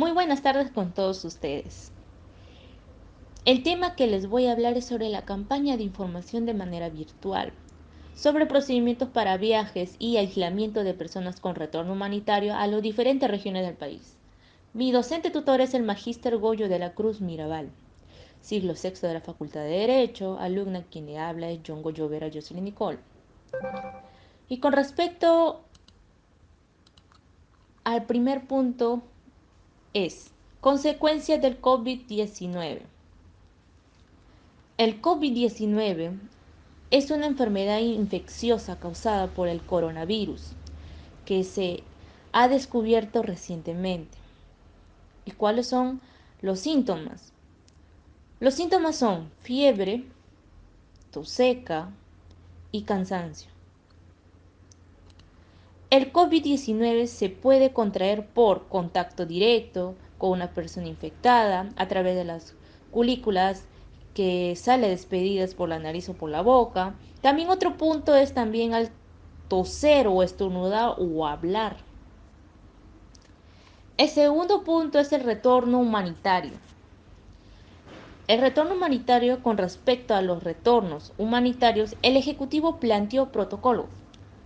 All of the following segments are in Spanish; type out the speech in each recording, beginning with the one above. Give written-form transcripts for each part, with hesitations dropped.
Muy buenas tardes con todos ustedes. El tema que les voy a hablar es sobre la campaña de información de manera virtual, sobre procedimientos para viajes y aislamiento de personas con retorno humanitario a las diferentes regiones del país. Mi docente tutor es el magíster Goyo de la Cruz Mirabal, siglo sexto de la Facultad de Derecho, alumna quien le habla es John Goyo Vera Jocelyn Nicole. Y con respecto al primer punto es consecuencias del COVID-19. El COVID-19 es una enfermedad infecciosa causada por el coronavirus que se ha descubierto recientemente. ¿Y cuáles son los síntomas? Los síntomas son fiebre, tos seca y cansancio. El COVID-19 se puede contraer por contacto directo con una persona infectada a través de las culículas que sale despedidas por la nariz o por la boca. También otro punto es también al toser o estornudar o hablar. El segundo punto es el retorno humanitario. El retorno humanitario, con respecto a los retornos humanitarios, el Ejecutivo planteó protocolos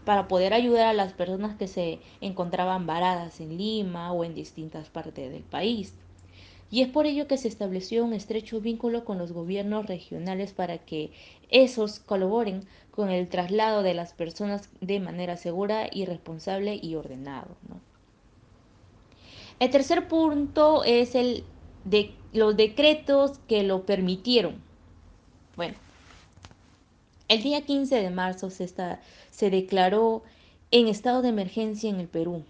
para poder ayudar a las personas que se encontraban varadas en Lima o en distintas partes del país. Y es por ello que se estableció un estrecho vínculo con los gobiernos regionales para que esos colaboren con el traslado de las personas de manera segura y responsable y ordenado, ¿no? El tercer punto es el de los decretos que lo permitieron. Bueno, el día 15 de marzo se declaró en estado de emergencia en el Perú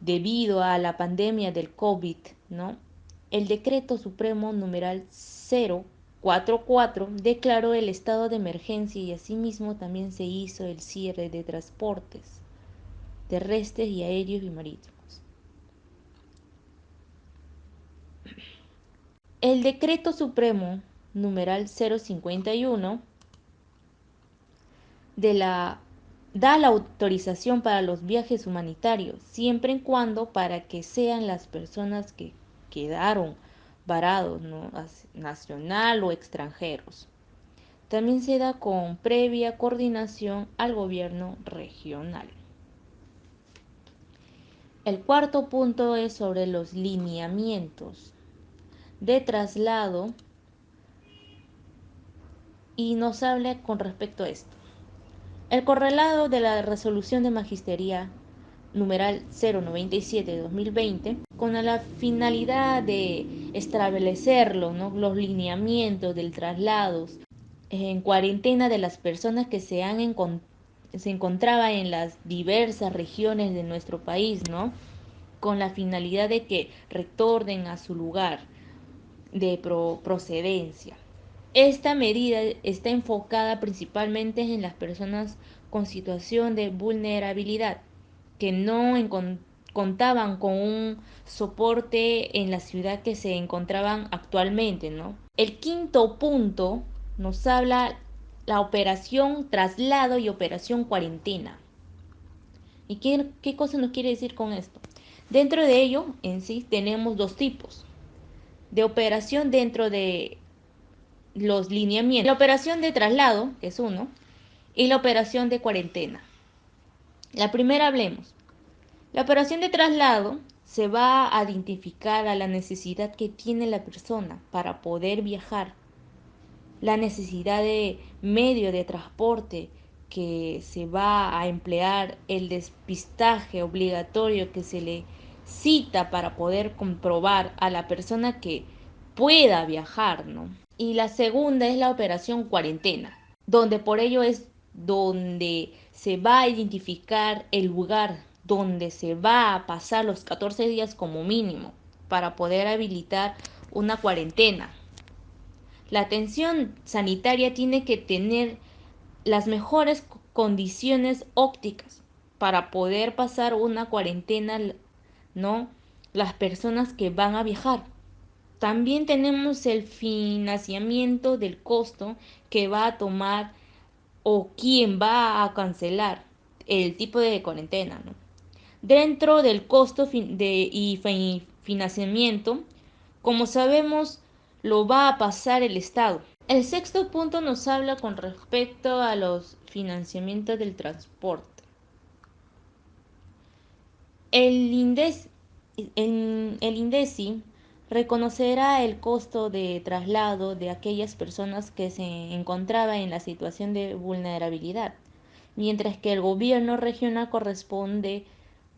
debido a la pandemia del COVID, ¿no? El decreto supremo numeral 044 declaró el estado de emergencia y asimismo también se hizo el cierre de transportes terrestres y aéreos y marítimos. El decreto supremo numeral 051 de la da la autorización para los viajes humanitarios, siempre y cuando para que sean las personas que quedaron varados, ¿no? Nacional o extranjeros. También se da con previa coordinación al gobierno regional. El cuarto punto es sobre los lineamientos de traslado y nos habla con respecto a esto. El correlado de la resolución de magistería numeral 097 de 2020 con la finalidad de establecerlo, ¿no? Los lineamientos del traslado en cuarentena de las personas que se encontraban en las diversas regiones de nuestro país, ¿no? Con la finalidad de que retornen a su lugar de procedencia. Esta medida está enfocada principalmente en las personas con situación de vulnerabilidad que no contaban con un soporte en la ciudad que se encontraban actualmente, ¿no? El quinto punto nos habla la operación traslado y operación cuarentena. ¿Y qué cosa nos quiere decir con esto? Dentro de ello, en sí, tenemos dos tipos de operación dentro de los lineamientos. La operación de traslado, que es uno, y la operación de cuarentena. La primera hablemos. La operación de traslado se va a identificar a la necesidad que tiene la persona para poder viajar, la necesidad de medio de transporte que se va a emplear, el despistaje obligatorio que se le cita para poder comprobar a la persona que pueda viajar, ¿no? Y la segunda es la operación cuarentena, donde por ello es donde se va a identificar el lugar donde se va a pasar los 14 días como mínimo para poder habilitar una cuarentena. La atención sanitaria tiene que tener las mejores condiciones ópticas para poder pasar una cuarentena, ¿no? Las personas que van a viajar. También tenemos el financiamiento del costo que va a tomar o quién va a cancelar el tipo de cuarentena, ¿no? Dentro del costo financiamiento, como sabemos, lo va a pasar el Estado. El sexto punto nos habla con respecto a los financiamientos del transporte. El INDECI reconocerá el costo de traslado de aquellas personas que se encontraban en la situación de vulnerabilidad, mientras que el gobierno regional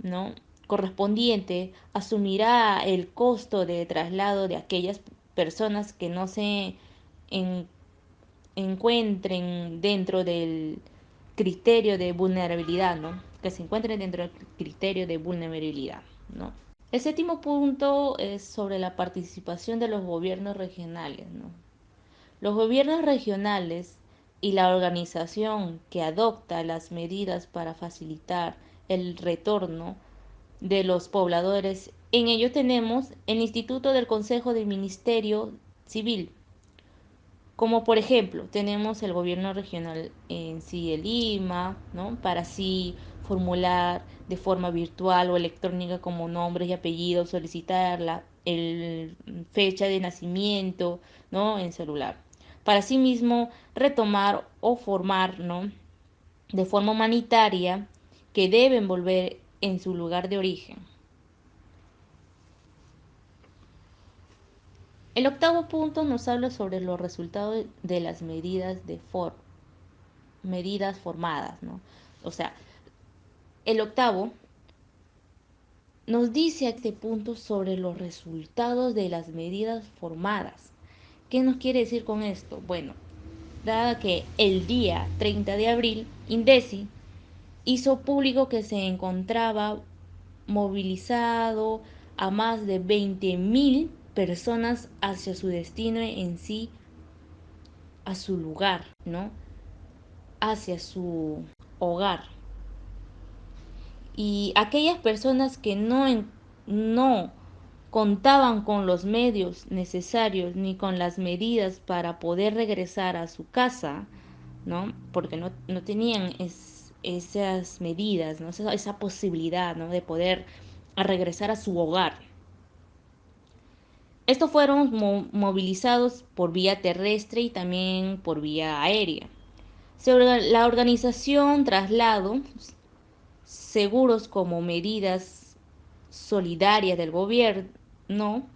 ¿no? correspondiente asumirá el costo de traslado de aquellas personas que no se en- encuentren dentro del criterio de vulnerabilidad, ¿no? Que se encuentren dentro del criterio de vulnerabilidad, ¿no? El séptimo punto es sobre la participación de los gobiernos regionales, ¿no? Los gobiernos regionales y la organización que adopta las medidas para facilitar el retorno de los pobladores. En ello tenemos el Instituto del Consejo del Ministerio Civil, como por ejemplo, tenemos el gobierno regional en sí de Lima, ¿no? Para así formular de forma virtual o electrónica como nombres y apellidos, solicitar la fecha de nacimiento, ¿no? En celular. Para asimismo retomar o formar, ¿no? De forma humanitaria que deben volver en su lugar de origen. El octavo punto nos habla sobre los resultados de las medidas formadas, ¿no? O sea, el octavo nos dice a este punto sobre los resultados de las medidas formadas. ¿Qué nos quiere decir con esto? Bueno, dada que el día 30 de abril, INDECI hizo público que se encontraba movilizado a más de 20.000 personas hacia su destino en sí, a su lugar, ¿no? Hacia su hogar. Y aquellas personas que no contaban con los medios necesarios ni con las medidas para poder regresar a su casa, ¿no? Porque no tenían esas medidas, ¿no? Esa posibilidad, ¿no? De poder regresar a su hogar. Estos fueron movilizados por vía terrestre y también por vía aérea. La organización traslado seguros como medidas solidarias del gobierno,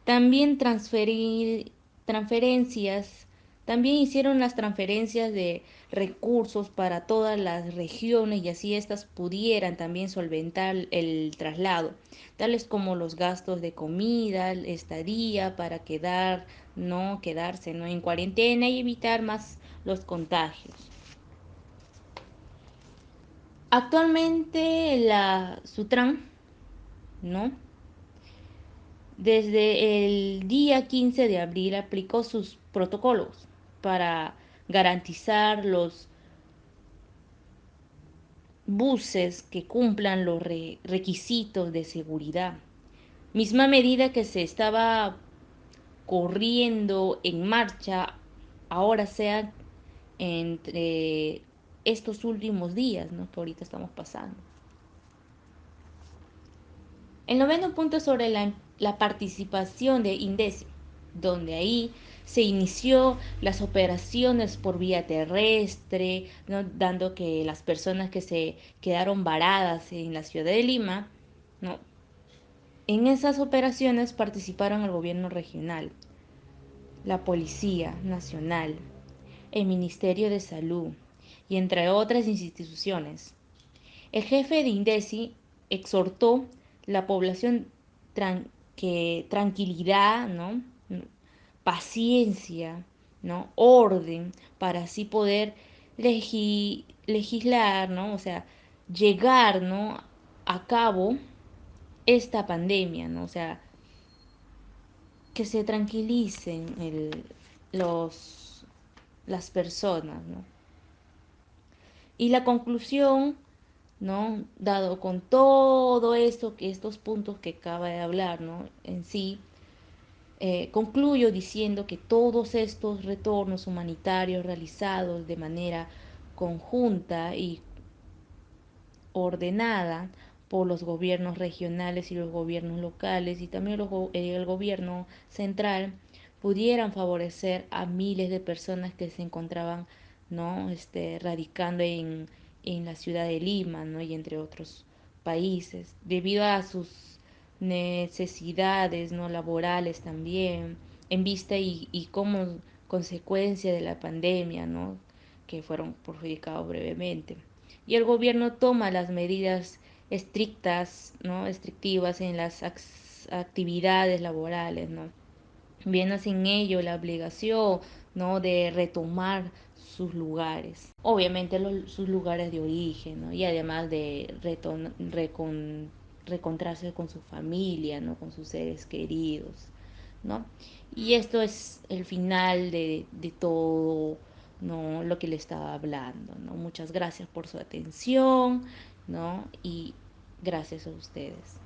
también transferencias, también hicieron las transferencias de recursos para todas las regiones y así éstas pudieran también solventar el traslado, tales como los gastos de comida, estadía para quedarse, ¿no? En cuarentena y evitar más los contagios. Actualmente la Sutran, ¿no? Desde el día 15 de abril aplicó sus protocolos para garantizar los buses que cumplan los requisitos de seguridad. Misma medida que se estaba corriendo en marcha, ahora sea entre estos últimos días, ¿no? Que ahorita estamos pasando. El noveno punto es sobre la participación de INDECI, donde ahí se inició las operaciones por vía terrestre, ¿no? Dando que las personas que se quedaron varadas en la ciudad de Lima, ¿no? En esas operaciones participaron el gobierno regional, la Policía Nacional, el Ministerio de Salud y entre otras instituciones. El jefe de INDECI exhortó la población que tranquilidad, ¿no? Paciencia, ¿no? Orden, para así poder legislar, ¿no? O sea, llegar, ¿no? A cabo esta pandemia, ¿no? O sea, que se tranquilicen los, las personas, ¿no? Y la conclusión, ¿no? Dado con todo esto, estos puntos que acaba de hablar, ¿no? En sí, concluyo diciendo que todos estos retornos humanitarios realizados de manera conjunta y ordenada por los gobiernos regionales y los gobiernos locales y también el gobierno central pudieran favorecer a miles de personas que se encontraban, ¿no? Radicando en la ciudad de Lima, ¿no? Y entre otros países, debido a sus necesidades, ¿no? Laborales también, en vista y como consecuencia de la pandemia, ¿no? Que fueron perjudicados brevemente. Y el gobierno toma las medidas estrictas, ¿no? Estrictivas en las actividades laborales, ¿no? Viene sin ello la obligación, ¿no? De retomar sus lugares, obviamente sus lugares de origen, ¿no? Y además de recontrarse con su familia, ¿no? Con sus seres queridos, ¿no? Y esto es el final de todo, ¿no? Lo que le estaba hablando, ¿no? Muchas gracias por su atención, ¿no? Y gracias a ustedes.